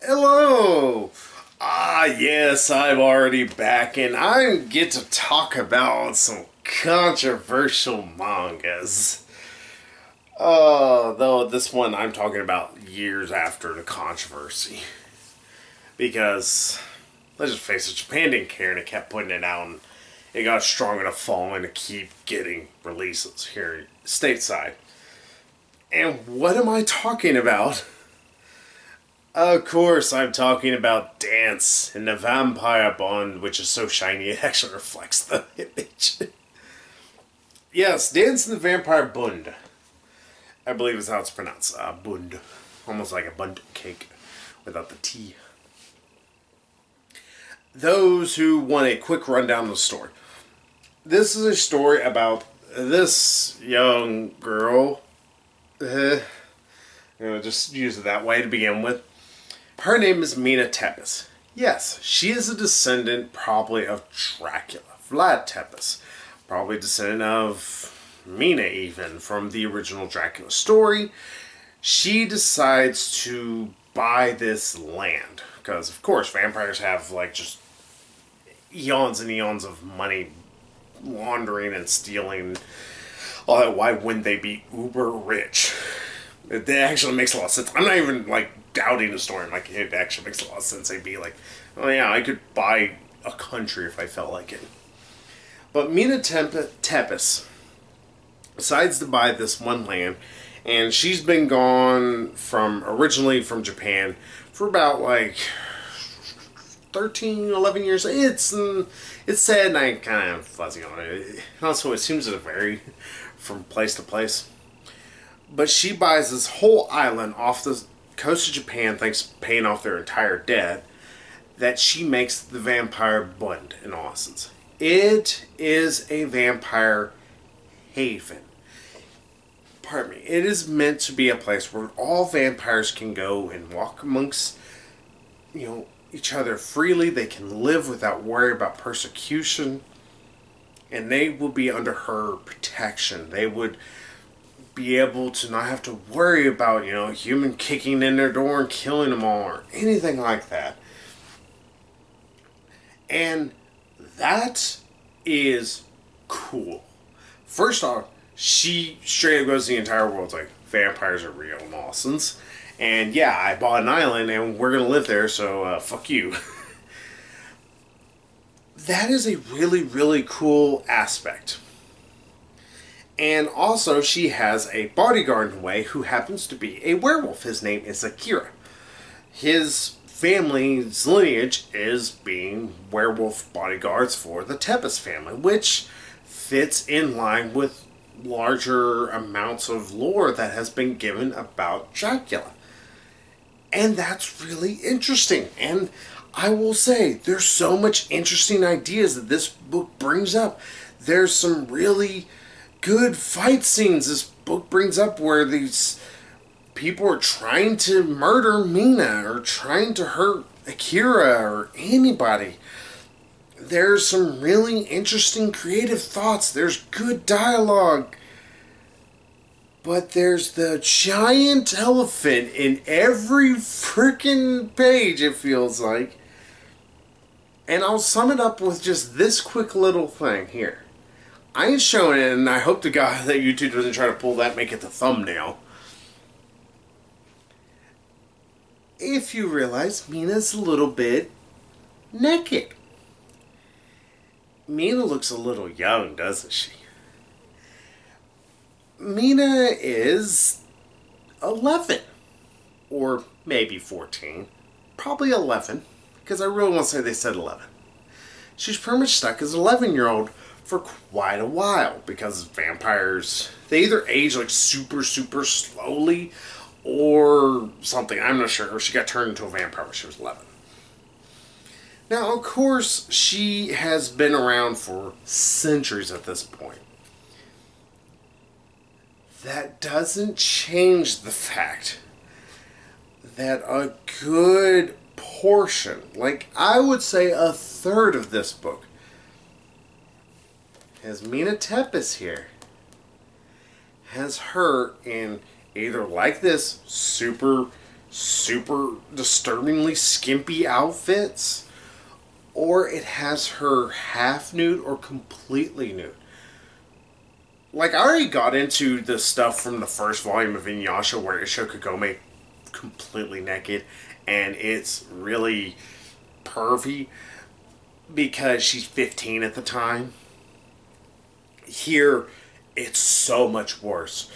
Hello! Yes, I'm already back, and I get to talk about some controversial mangas. Though this one I'm talking about years after the controversy. Because, let's just face it, Japan didn't care and it kept putting it out, and it got strong enough following to keep getting releases here stateside. And what am I talking about? Of course, I'm talking about Dance in the Vampire Bund, which is so shiny it actually reflects the image. Yes, Dance in the Vampire Bund. I believe is how it's pronounced. Bund. Almost like a Bund cake without the T. Those who want a quick rundown of the story. This is a story about this young girl. Just use it that way to begin with. Her name is Mina Tepes. Yes, she is a descendant probably of Dracula, Vlad Tepes. Probably a descendant of Mina even, from the original Dracula story. She decides to buy this land. Because, of course, vampires have, like, just eons and eons of money laundering and stealing. All that. Why wouldn't they be uber rich? It actually makes a lot of sense. I'm not even, like, doubting the story. Like, it actually makes a lot of sense. They'd be like, oh yeah, I could buy a country if I felt like it. But Mina Tepes decides to buy this one land, and she's been gone originally from Japan for about like 13, 11 years. It's sad, and I'm kind of fuzzy on it. Also, it seems to vary from place to place. But she buys this whole island off the coast of Japan, thanks to paying off their entire debt, that she makes the Vampire Bund, in all essence. It is a vampire haven. Pardon me. It is meant to be a place where all vampires can go and walk amongst, each other freely. They can live without worry about persecution. And they will be under her protection. They would be able to not have to worry about, a human kicking in their door and killing them all or anything like that. And that is cool. First off, she straight up goes to the entire world like, vampires are real nonsense. And yeah, I bought an island and we're going to live there, so fuck you. That is a really, really cool aspect. And also, she has a bodyguard in a way who happens to be a werewolf. His name is Akira. His family's lineage is being werewolf bodyguards for the Tepes family, which fits in line with larger amounts of lore that has been given about Dracula. And that's really interesting. And I will say, there's so much interesting ideas that this book brings up. There's some really good fight scenes this book brings up where these people are trying to murder Mina or trying to hurt Akira or anybody. There's some really interesting creative thoughts. There's good dialogue. But there's the giant elephant in every freaking page, it feels like. And I'll sum it up with just this quick little thing here. I ain't showing it, and I hope to God that YouTube doesn't try to pull that and make it the thumbnail. If you realize, Mina's a little bit naked. Mina looks a little young, doesn't she? Mina is 11. Or maybe 14. Probably 11. Because I really want to say they said 11. She's pretty much stuck as an 11-year-old for quite a while, because vampires, they either age like super, super slowly or something. I'm not sure. She got turned into a vampire when she was 11. Now, of course, she has been around for centuries at this point. That doesn't change the fact that a good portion, like I would say a third of this book, has Mina Tepes here, has her in either like this super super disturbingly skimpy outfits, or it has her half nude or completely nude. Like, I already got into the stuff from the first volume of Inuyasha where it showed Kagome completely naked, and it's really pervy because she's 15 at the time. Here, it's so much worse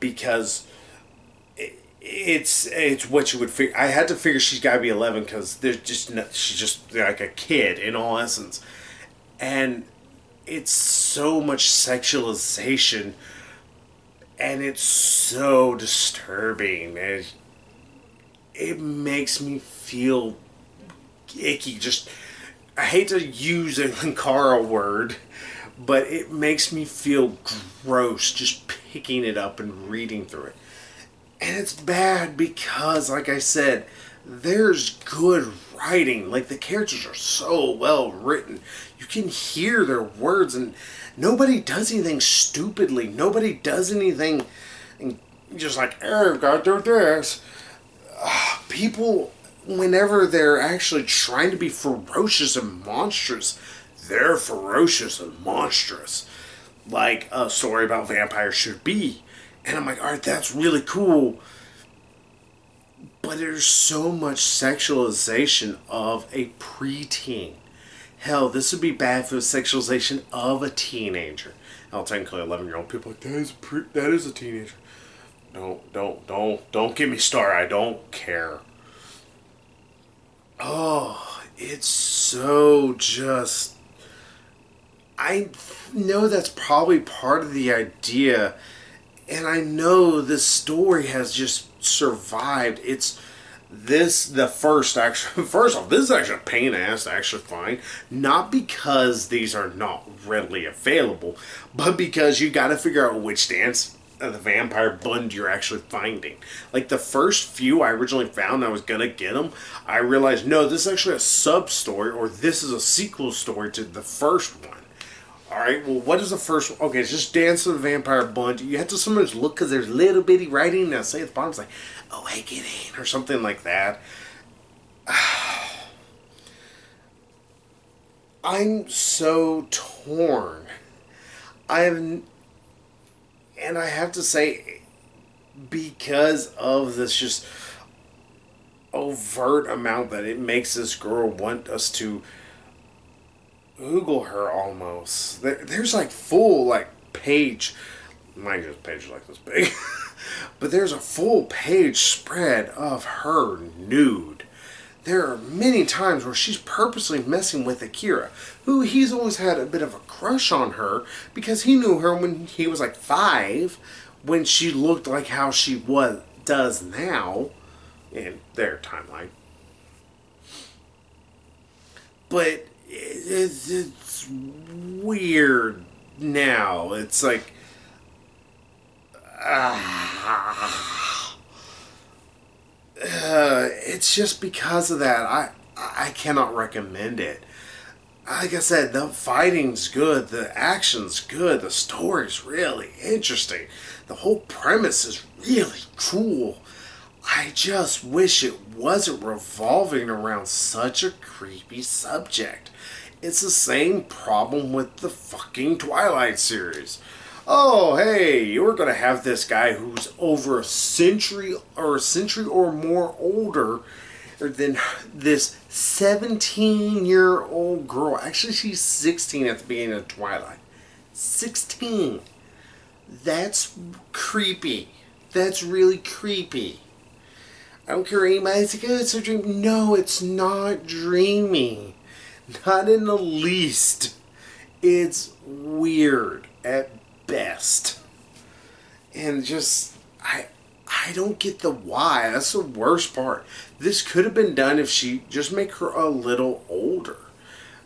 because it's what you would figure. I had to figure she's got to be 11 because there's just she's just like a kid in all essence, and it's so much sexualization, and it's so disturbing. It makes me feel icky. Just, I hate to use a Linkara word, but it makes me feel gross just picking it up and reading through it. And it's bad because, like I said, there's good writing. Like, the characters are so well written. You can hear their words, and nobody does anything stupidly. Nobody does anything just like, oh, gotta do this. People, whenever they're actually trying to be ferocious and monstrous, they're ferocious and monstrous. Like a story about vampires should be. And I'm like, alright, that's really cool. But there's so much sexualization of a preteen. Hell, this would be bad for the sexualization of a teenager. Hell, technically 11-year-old people are like, that is a teenager. Don't get me started. I don't care. Oh, it's so just... I know that's probably part of the idea, and I know this story has just survived. It's this, the first, actually, first off, this is actually a pain in the ass to actually find. Not because these are not readily available, but because you got to figure out which dance of the vampire Bund you're actually finding. Like, the first few I originally found, I was gonna get them. I realized, no, this is actually a sub-story, or this is a sequel story to the first one. Alright, well, what is the first one? Okay, it's just Dance of the Vampire Bund. You have to sometimes look because there's little bitty writing that say at the bottom, it's like, oh, hey, get in, or something like that. I'm so torn. And I have to say, because of this just overt amount that it makes this girl want us to oogle her almost. There's like full like page, mind you, this page is like this big, but there's a full page spread of her nude. There are many times where she's purposely messing with Akira, who he's always had a bit of a crush on her because he knew her when he was like 5, when she looked like how she does now in their timeline. But it's weird now. It's like, it's just because of that. I cannot recommend it. Like I said, the fighting's good, the action's good, the story's really interesting, the whole premise is really cool. I just wish it wasn't revolving around such a creepy subject. It's the same problem with the fucking Twilight series. Oh, hey, you're going to have this guy who's over a century or more older than this 17-year-old girl. Actually, she's 16 at the beginning of Twilight. 16. That's creepy. That's really creepy. I don't care anybody's like, oh, it's a dream. No, it's not dreamy. Not in the least. It's weird at best. And just, I don't get the why. That's the worst part. This could have been done if she just make her a little older.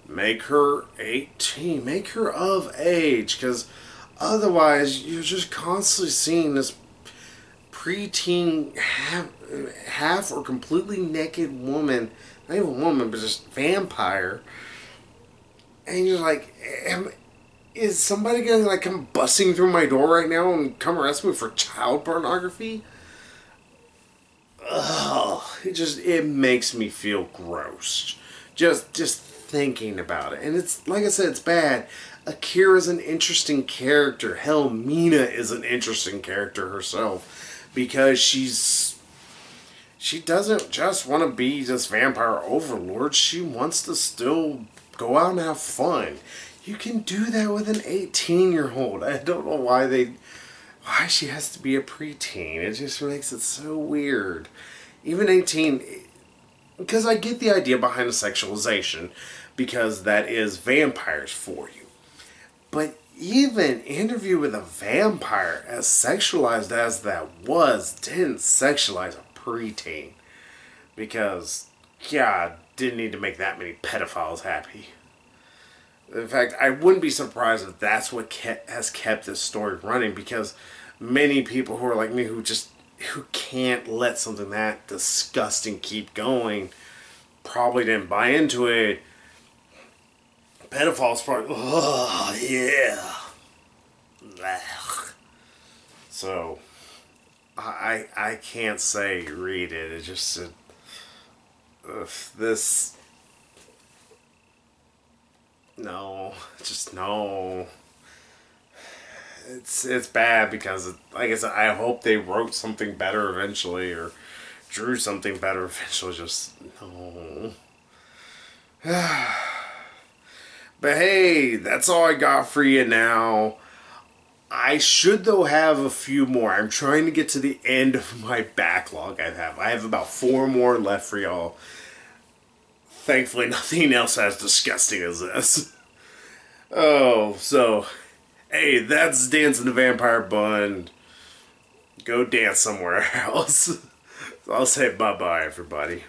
Make her 18. Make her of age. Because otherwise, you're just constantly seeing this preteen half or completely naked woman. Not even woman, but just vampire. And you're like, is somebody gonna like come busting through my door right now and come arrest me for child pornography? ugh, it makes me feel gross. Just thinking about it. And it's, like I said, it's bad. Akira's an interesting character. Hell, Mina is an interesting character herself. Because she doesn't just want to be this vampire overlord. She wants to still go out and have fun. You can do that with an 18-year-old. I don't know why she has to be a preteen. It just makes it so weird. Even 18, because I get the idea behind the sexualization, because that is vampires for you. But even Interview with a Vampire, as sexualized as that was, didn't sexualize a preteen. Because, God, didn't need to make that many pedophiles happy. In fact, I wouldn't be surprised if that's what has kept this story running, because many people who are like me, who can't let something that disgusting keep going, probably didn't buy into it. Pedophiles probably, oh yeah. So, I can't say read it. It just this. No, just no. It's bad because, like I said, I hope they wrote something better eventually, or drew something better eventually. Just no. But hey, that's all I got for you now. I should, though, have a few more. I'm trying to get to the end of my backlog I have. I have about 4 more left for y'all. Thankfully, nothing else as disgusting as this. Oh, so, hey, that's Dancing the Vampire Bund. Go dance somewhere else. So I'll say bye-bye, everybody.